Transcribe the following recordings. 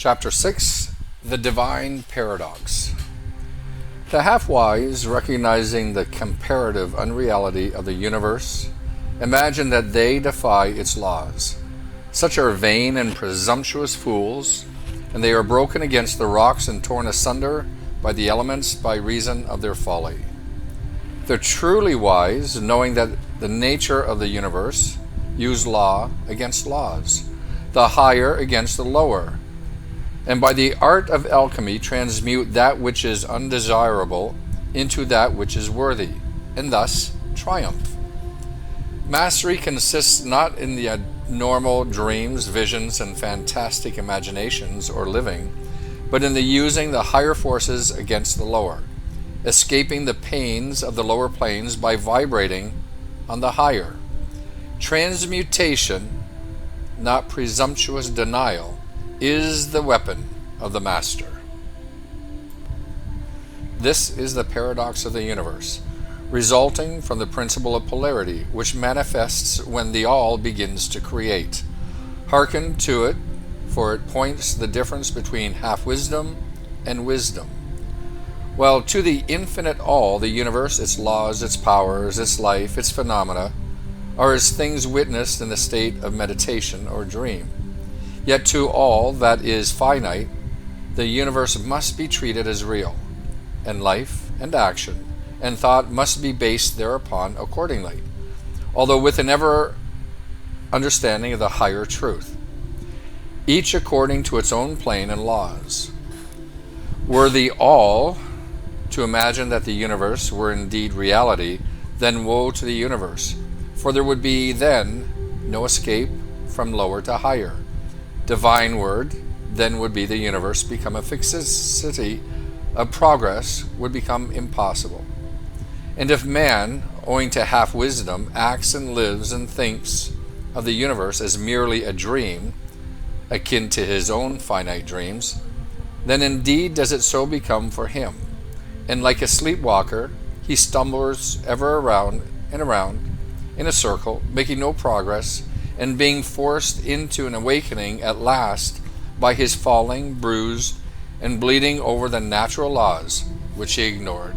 Chapter 6, The Divine Paradox. The half-wise, recognizing the comparative unreality of the universe, imagine that they defy its laws. Such are vain and presumptuous fools, and they are broken against the rocks and torn asunder by the elements by reason of their folly. The truly wise, knowing that the nature of the universe, use law against laws, the higher against the lower, and by the art of alchemy transmute that which is undesirable into that which is worthy, and thus triumph. Mastery consists not in the abnormal dreams, visions, and fantastic imaginations or living, but in the using the higher forces against the lower, escaping the pains of the lower planes by vibrating on the higher. Transmutation, not presumptuous denial, is the weapon of the master. This is the paradox of the universe, resulting from the principle of polarity, which manifests when the all begins to create. Hearken to it, for it points the difference between half-wisdom and wisdom. While to the infinite all, the universe, its laws, its powers, its life, its phenomena, are as things witnessed in the state of meditation or dream. Yet to all that is finite, the universe must be treated as real, and life and action and thought must be based thereupon accordingly, although with an ever understanding of the higher truth, each according to its own plane and laws. Were the all to imagine that the universe were indeed reality, then woe to the universe, for there would be then no escape from lower to higher. Divine word, then would be the universe become a fixity of progress would become impossible. And if man, owing to half-wisdom, acts and lives and thinks of the universe as merely a dream, akin to his own finite dreams, then indeed does it so become for him. And like a sleepwalker, he stumbles ever around and around in a circle, making no progress, and being forced into an awakening at last by his falling, bruised, and bleeding over the natural laws which he ignored.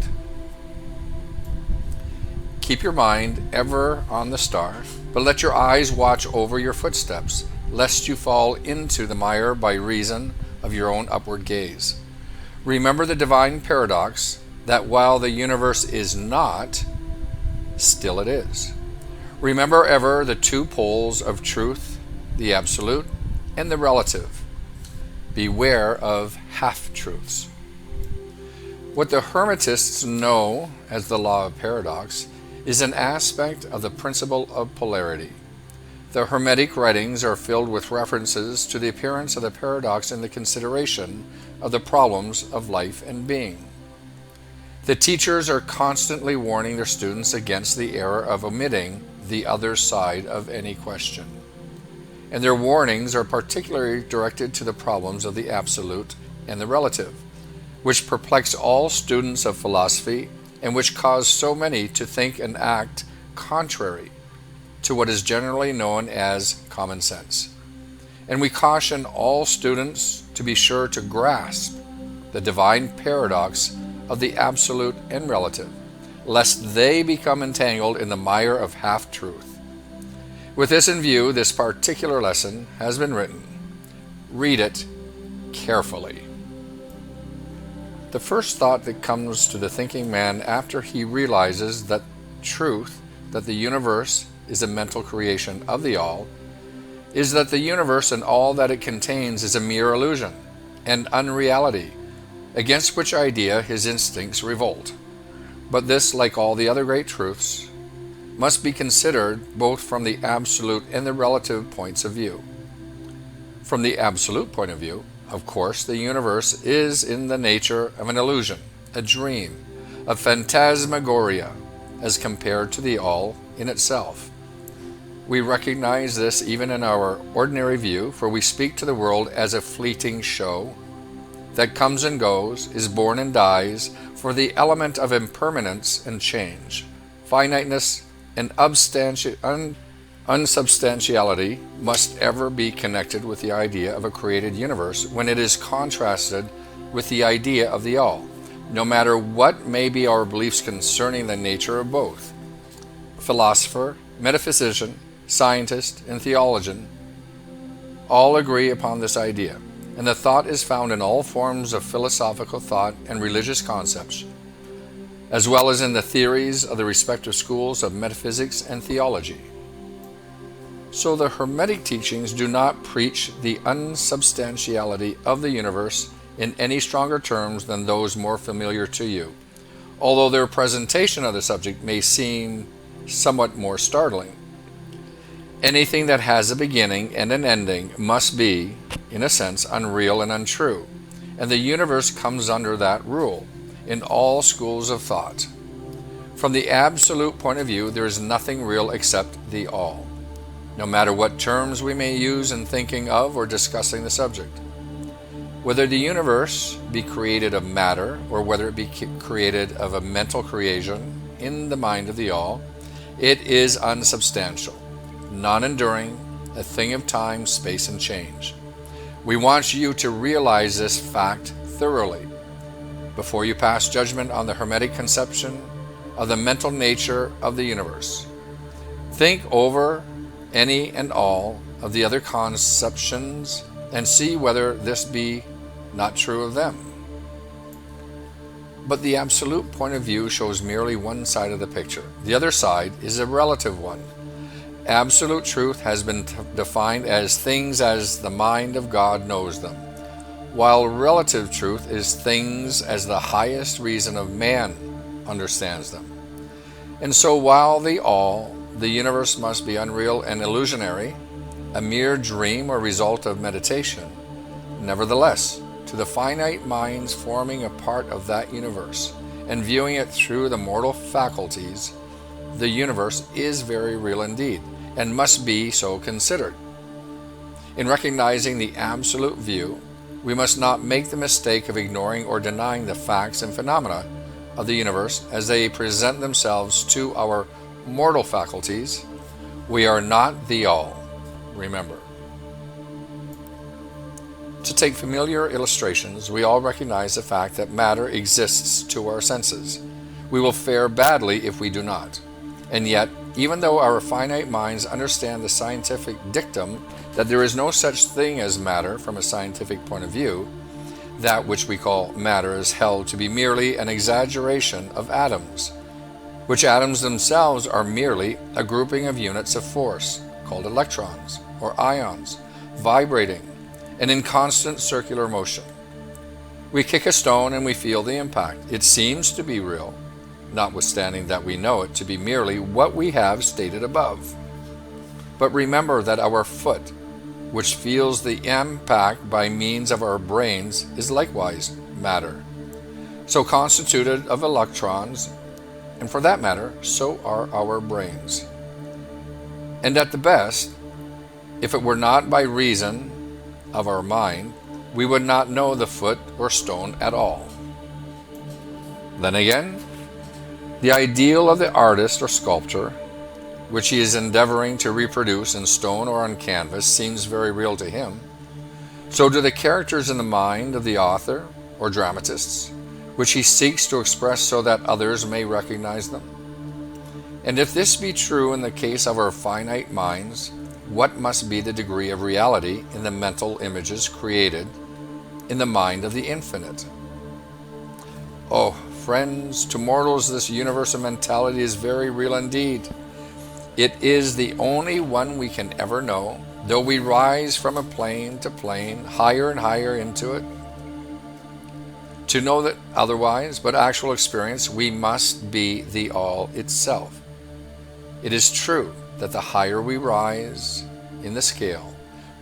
Keep your mind ever on the star, but let your eyes watch over your footsteps, lest you fall into the mire by reason of your own upward gaze. Remember the divine paradox, that while the universe is not, still it is. Remember ever the two poles of truth, the absolute and the relative. Beware of half-truths. What the Hermetists know as the law of paradox is an aspect of the principle of polarity. The Hermetic writings are filled with references to the appearance of the paradox in the consideration of the problems of life and being. The teachers are constantly warning their students against the error of omitting the other side of any question. And their warnings are particularly directed to the problems of the absolute and the relative, which perplex all students of philosophy and which cause so many to think and act contrary to what is generally known as common sense. And we caution all students to be sure to grasp the divine paradox of the absolute and relative, lest they become entangled in the mire of half-truth. With this in view, this particular lesson has been written. Read it carefully. The first thought that comes to the thinking man after he realizes that truth, that the universe is a mental creation of the all, is that the universe and all that it contains is a mere illusion and unreality, against which idea his instincts revolt. But this, like all the other great truths, must be considered both from the absolute and the relative points of view. From the absolute point of view, of course, the universe is in the nature of an illusion, a dream, a phantasmagoria, as compared to the all in itself. We recognize this even in our ordinary view, for we speak to the world as a fleeting show that comes and goes, is born and dies, for the element of impermanence and change, finiteness and Unsubstantiality must ever be connected with the idea of a created universe when it is contrasted with the idea of the all, no matter what may be our beliefs concerning the nature of both. Philosopher, metaphysician, scientist, and theologian all agree upon this idea, and the thought is found in all forms of philosophical thought and religious concepts, as well as in the theories of the respective schools of metaphysics and theology. So the Hermetic teachings do not preach the unsubstantiality of the universe in any stronger terms than those more familiar to you, although their presentation of the subject may seem somewhat more startling. Anything that has a beginning and an ending must be, in a sense, unreal and untrue, and the universe comes under that rule in all schools of thought. From the absolute point of view, there is nothing real except the all, no matter what terms we may use in thinking of or discussing the subject. Whether the universe be created of matter or whether it be created of a mental creation in the mind of the all, it is unsubstantial, non-enduring, a thing of time, space, and change. We want you to realize this fact thoroughly before you pass judgment on the Hermetic conception of the mental nature of the universe. Think over any and all of the other conceptions and see whether this be not true of them. But the absolute point of view shows merely one side of the picture. The other side is a relative one. Absolute truth has been defined as things as the mind of God knows them, while relative truth is things as the highest reason of man understands them. And so while the all, the universe, must be unreal and illusionary, a mere dream or result of meditation, nevertheless, to the finite minds forming a part of that universe and viewing it through the mortal faculties, the universe is very real indeed and must be so considered. In recognizing the absolute view, we must not make the mistake of ignoring or denying the facts and phenomena of the universe as they present themselves to our mortal faculties. We are not the all, remember. To take familiar illustrations, we all recognize the fact that matter exists to our senses. We will fare badly if we do not. And yet, even though our finite minds understand the scientific dictum that there is no such thing as matter from a scientific point of view, that which we call matter is held to be merely an exaggeration of atoms, which atoms themselves are merely a grouping of units of force, called electrons or ions, vibrating and in constant circular motion. We kick a stone and we feel the impact. It seems to be real, notwithstanding that we know it to be merely what we have stated above. But remember that our foot, which feels the impact by means of our brains, is likewise matter, so constituted of electrons, and for that matter, so are our brains. And at the best, if it were not by reason of our mind, we would not know the foot or stone at all. Then again, the ideal of the artist or sculptor, which he is endeavoring to reproduce in stone or on canvas, seems very real to him. So do the characters in the mind of the author or dramatists, which he seeks to express so that others may recognize them. And if this be true in the case of our finite minds, what must be the degree of reality in the mental images created in the mind of the infinite? Oh, friends, to mortals this universe of mentality is very real indeed. It is the only one we can ever know, though we rise from a plane to plane, higher and higher into it. To know that otherwise, but actual experience, we must be the all itself. It is true that the higher we rise in the scale,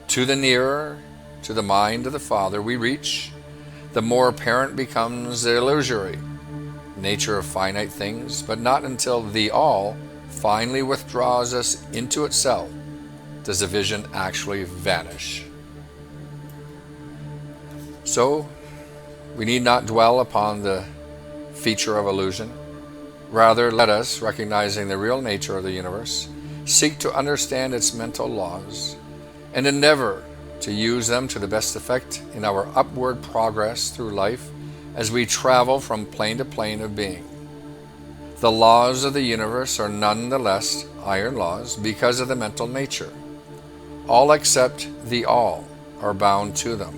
to the nearer to the mind of the Father we reach, the more apparent becomes the illusory nature of finite things, but not until the all finally withdraws us into itself does the vision actually vanish. So, we need not dwell upon the feature of illusion. Rather, let us, recognizing the real nature of the universe, seek to understand its mental laws, and endeavor to use them to the best effect in our upward progress through life as we travel from plane to plane of being. The laws of the universe are none the less iron laws because of the mental nature. All except the all are bound to them.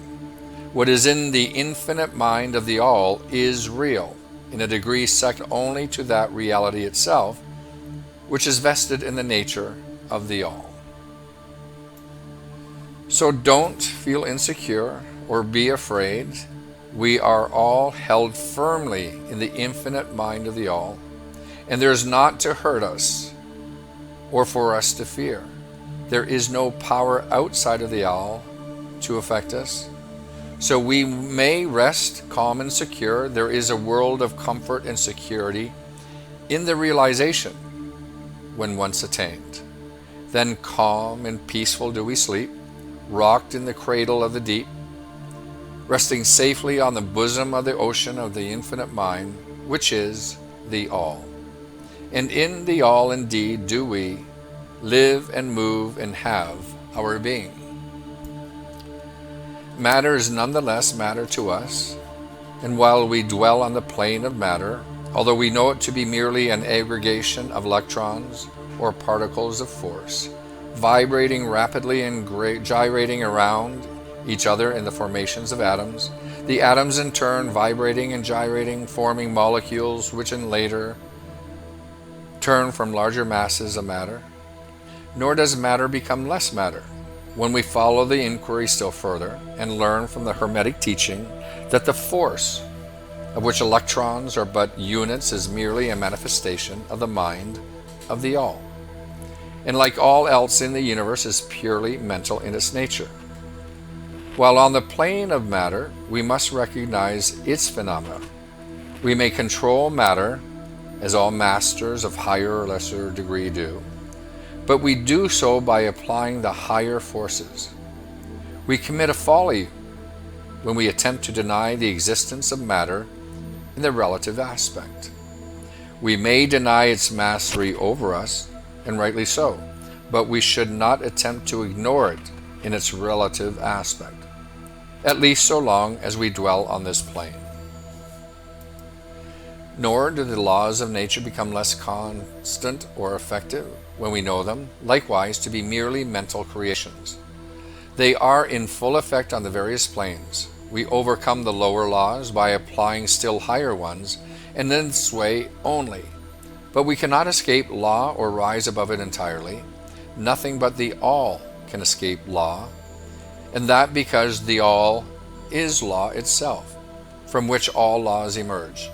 What is in the infinite mind of the all is real, in a degree second only to that reality itself, which is vested in the nature of the all. So don't feel insecure or be afraid. We are all held firmly in the infinite mind of the all, and there is naught to hurt us or for us to fear. There is no power outside of the all to affect us. So we may rest calm and secure. There is a world of comfort and security in the realization when once attained. Then calm and peaceful do we sleep, rocked in the cradle of the deep, resting safely on the bosom of the ocean of the infinite mind, which is the all. And in the all indeed do we live and move and have our being. Matter is nonetheless matter to us, and while we dwell on the plane of matter, although we know it to be merely an aggregation of electrons or particles of force, vibrating rapidly and gyrating around each other in the formations of atoms, the atoms in turn vibrating and gyrating, forming molecules which in later turn from larger masses of matter. Nor does matter become less matter when we follow the inquiry still further and learn from the Hermetic teaching that the force, of which electrons are but units, is merely a manifestation of the mind of the all, and like all else in the universe is purely mental in its nature. While on the plane of matter, we must recognize its phenomena. We may control matter, as all masters of higher or lesser degree do, but we do so by applying the higher forces. We commit a folly when we attempt to deny the existence of matter in the relative aspect. We may deny its mastery over us, and rightly so, but we should not attempt to ignore it in its relative aspect, at least so long as we dwell on this plane. Nor do the laws of nature become less constant or effective when we know them, likewise, to be merely mental creations. They are in full effect on the various planes. We overcome the lower laws by applying still higher ones, and in this way only. But we cannot escape law or rise above it entirely. Nothing but the all can escape law, and that because the all is law itself, from which all laws emerge.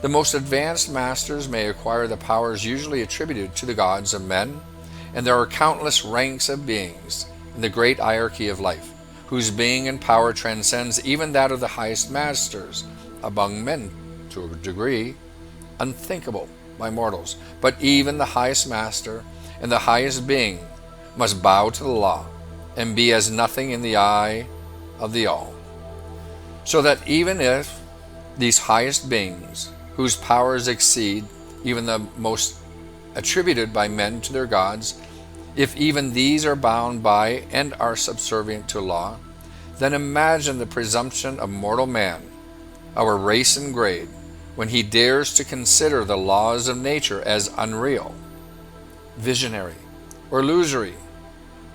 The most advanced masters may acquire the powers usually attributed to the gods of men, and there are countless ranks of beings in the great hierarchy of life, whose being and power transcends even that of the highest masters among men to a degree unthinkable by mortals. But even the highest master and the highest being must bow to the law and be as nothing in the eye of the all. So that even if these highest beings, whose powers exceed even the most attributed by men to their gods, if even these are bound by and are subservient to law, then imagine the presumption of mortal man, our race and grade, when he dares to consider the laws of nature as unreal, visionary, or illusory,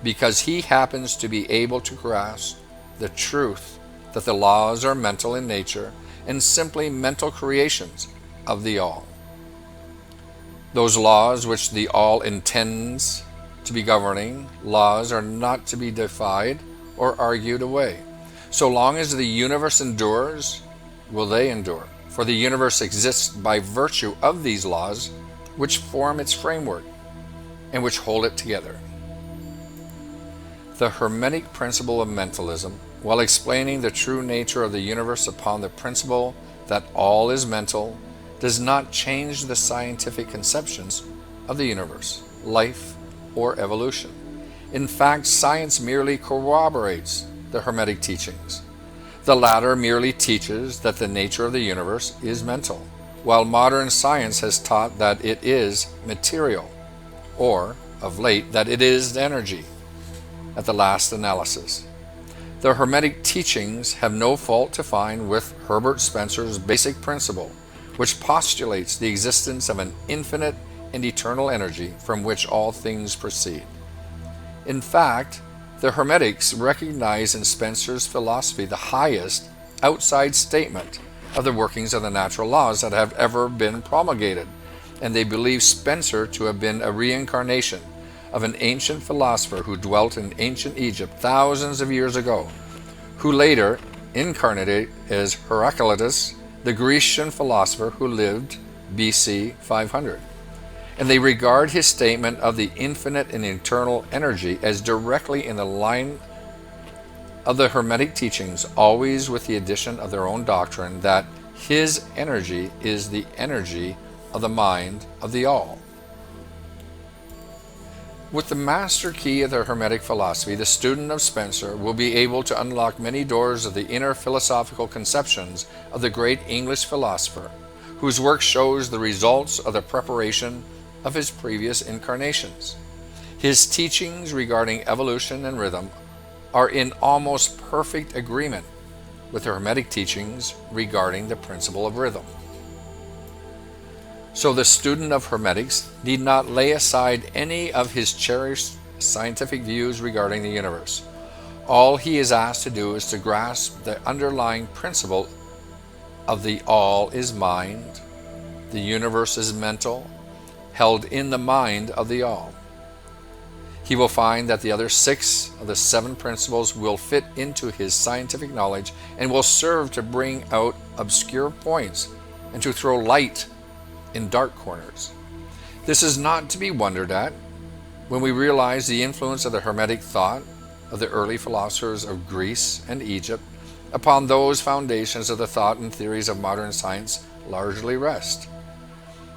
because he happens to be able to grasp the truth that the laws are mental in nature and simply mental creations of the all. Those laws which the all intends to be governing laws are not to be defied or argued away. So long as the universe endures, will they endure, for the universe exists by virtue of these laws which form its framework and which hold it together. The Hermetic principle of mentalism, while explaining the true nature of the universe upon the principle that all is mental, does not change the scientific conceptions of the universe, life, or evolution. In fact, science merely corroborates the Hermetic teachings. The latter merely teaches that the nature of the universe is mental, while modern science has taught that it is material, or of late that it is energy at the last analysis. The Hermetic teachings have no fault to find with Herbert Spencer's basic principle, which postulates the existence of an infinite and eternal energy from which all things proceed. In fact, the Hermetics recognize in Spencer's philosophy the highest outside statement of the workings of the natural laws that have ever been promulgated, and they believe Spencer to have been a reincarnation of an ancient philosopher who dwelt in ancient Egypt thousands of years ago, who later incarnated as Heraclitus, the Grecian philosopher who lived BC 500. And they regard his statement of the infinite and eternal energy as directly in the line of the Hermetic teachings, always with the addition of their own doctrine that his energy is the energy of the mind of the all. With the master key of the Hermetic philosophy, the student of Spencer will be able to unlock many doors of the inner philosophical conceptions of the great English philosopher, whose work shows the results of the preparation of his previous incarnations. His teachings regarding evolution and rhythm are in almost perfect agreement with the Hermetic teachings regarding the principle of rhythm. So the student of Hermetics need not lay aside any of his cherished scientific views regarding the universe. All he is asked to do is to grasp the underlying principle of the all is mind, the universe is mental, held in the mind of the all. He will find that the other 6 of the 7 principles will fit into his scientific knowledge and will serve to bring out obscure points and to throw light in dark corners. This is not to be wondered at when we realize the influence of the Hermetic thought of the early philosophers of Greece and Egypt upon those foundations of the thought and theories of modern science largely rest.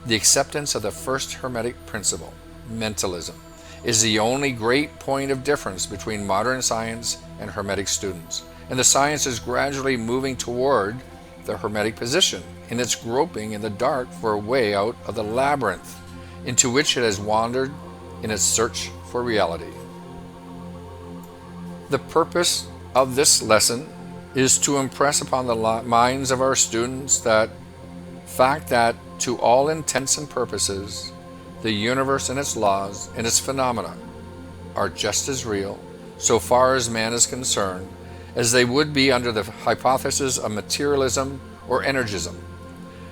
The acceptance of the first Hermetic principle, mentalism, is the only great point of difference between modern science and Hermetic students, and the science is gradually moving toward the Hermetic position in its groping in the dark for a way out of the labyrinth into which it has wandered in its search for reality. The purpose of this lesson is to impress upon the minds of our students that fact that to all intents and purposes the universe and its laws and its phenomena are just as real, so far as man is concerned, as they would be under the hypothesis of materialism or energism.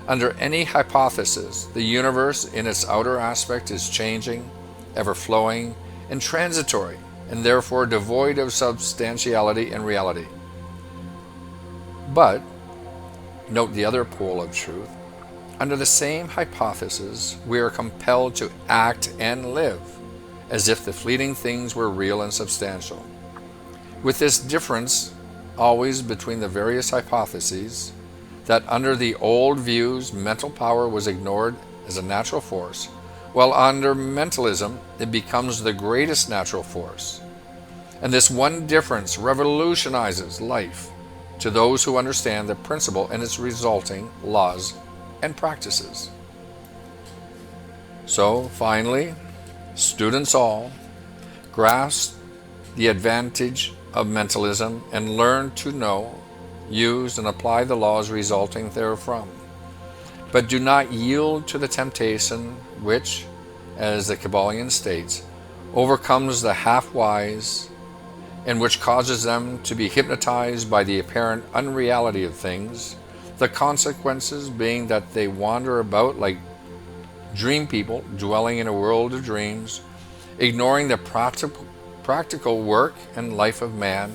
Under any hypothesis, the universe in its outer aspect is changing, ever-flowing, and transitory, and therefore devoid of substantiality and reality. But, note the other pole of truth, under the same hypothesis, we are compelled to act and live as if the fleeting things were real and substantial. With this difference always between the various hypotheses, that under the old views mental power was ignored as a natural force, while under mentalism it becomes the greatest natural force. And this one difference revolutionizes life to those who understand the principle and its resulting laws and practices. So, finally, students all grasp the advantage of mentalism and learn to know, use, and apply the laws resulting therefrom. But do not yield to the temptation which, as the Kybalion states, overcomes the half-wise and which causes them to be hypnotized by the apparent unreality of things, the consequences being that they wander about like dream people dwelling in a world of dreams, ignoring the practical work and life of man,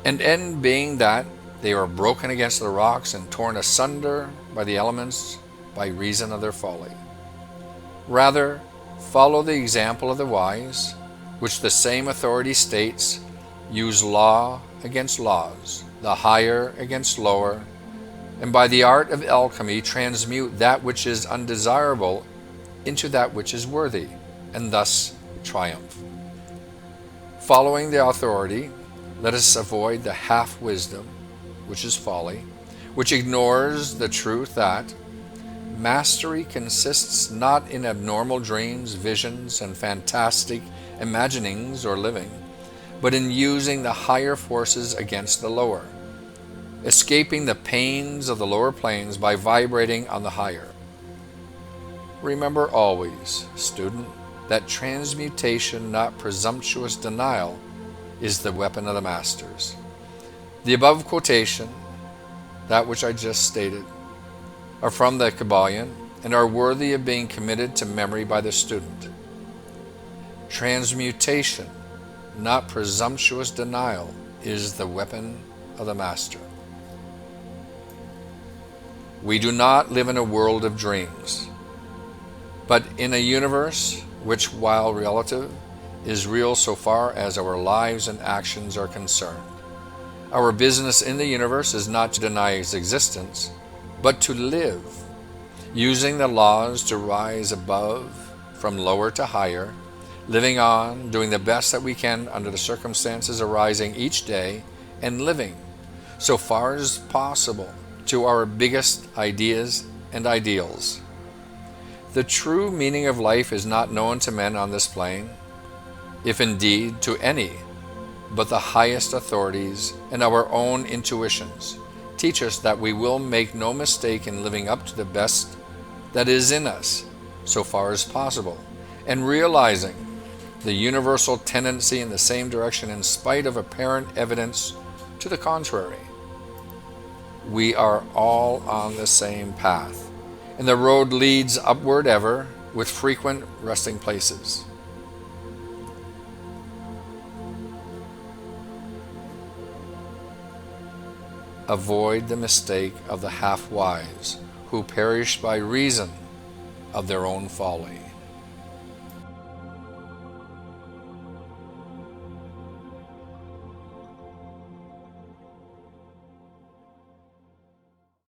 and end being that they are broken against the rocks and torn asunder by the elements by reason of their folly. Rather, follow the example of the wise, which the same authority states, use law against laws, the higher against lower, and by the art of alchemy transmute that which is undesirable into that which is worthy, and thus triumph. Following the authority, let us avoid the half-wisdom, which is folly, which ignores the truth that Mastery consists not in abnormal dreams, visions, and fantastic imaginings or living, but in using the higher forces against the lower, escaping the pains of the lower planes by vibrating on the higher. Remember always, student, that transmutation, not presumptuous denial, is the weapon of the masters. The above quotation, that which I just stated, are from the Kybalion and are worthy of being committed to memory by the student. Transmutation, not presumptuous denial, is the weapon of the master. We do not live in a world of dreams, but in a universe which, while relative, is real so far as our lives and actions are concerned. Our business in the universe is not to deny its existence, but to live, using the laws to rise above, from lower to higher, living on, doing the best that we can under the circumstances arising each day, and living, so far as possible, to our biggest ideas and ideals. The true meaning of life is not known to men on this plane, if indeed to any, but the highest authorities and our own intuitions teach us that we will make no mistake in living up to the best that is in us, so far as possible, and realizing the universal tendency in the same direction in spite of apparent evidence to the contrary. We are all on the same path, and the road leads upward ever, with frequent resting places. Avoid the mistake of the half-wise, who perish by reason of their own folly.